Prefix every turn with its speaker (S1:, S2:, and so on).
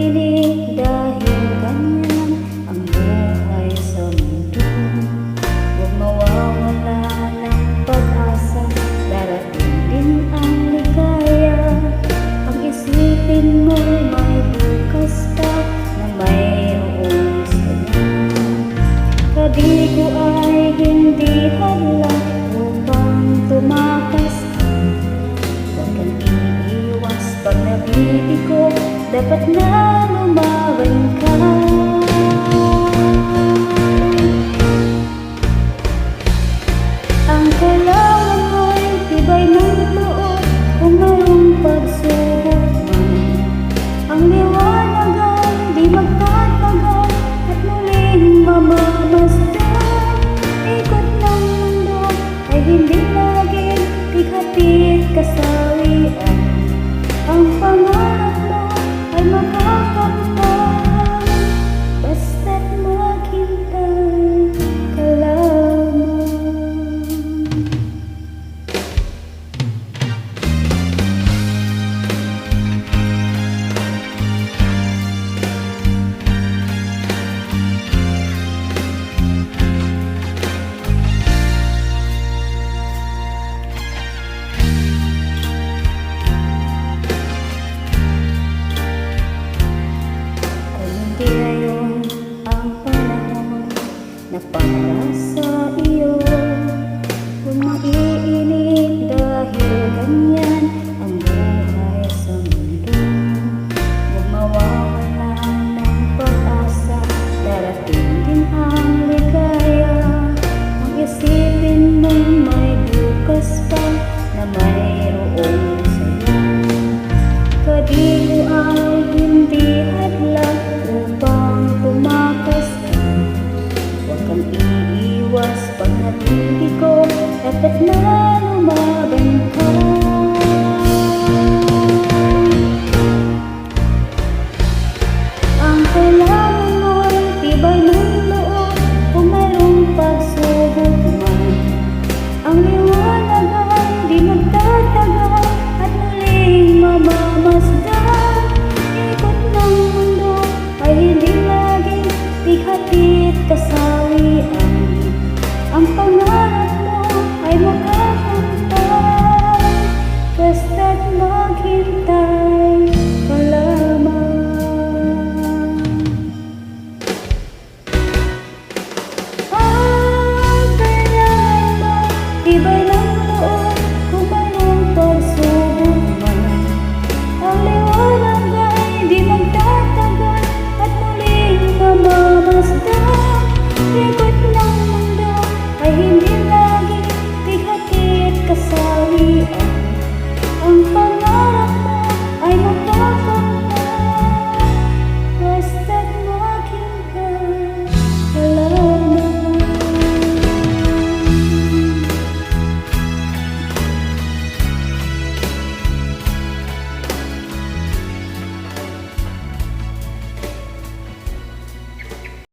S1: umiinig dahil ganyan ang buhay sa mundo. Huwag mawawala ng pag-asa, darating din ang ligaya. Ang isipin mo may bukas pa na mayroong saya. Kabigo ay hindi hadlang upang tumakas ka. Huwag kang iiwas pag nabibigo, dapat na lumaban ka. Ang kailangan mo'y tibay ng loob kung mayroong pagsubok man. Ang liwanag ay di magtatagal at muling mamamasdan. Ikot ng mundo ay hindi laging ikhatid kasawian. Ang pangarap mo ay makakamtan, basta't maghintay ka lamang. Ngayon ang panahon na para sa iyo. Huwag maiinig dahil ganyan ang buhay sa mundo. Huwag mawawala ng pag-asa, darating din ang ligaya. Ang isipin mo may bukas pa na mayroong saya. Kabigo ay hindi hadlang upang tumakas ka. Huwag kang iiwas pag nabibigo, dapat na lumaban ka. Ang kailangan mo'y tibay ng loob kung mayroong pagsubok man. Ang liwanag ay di magtatagal at muling mamamasdan. Ikot ng mundo ay hindi laging ikhatid kasawian. Ang pangarap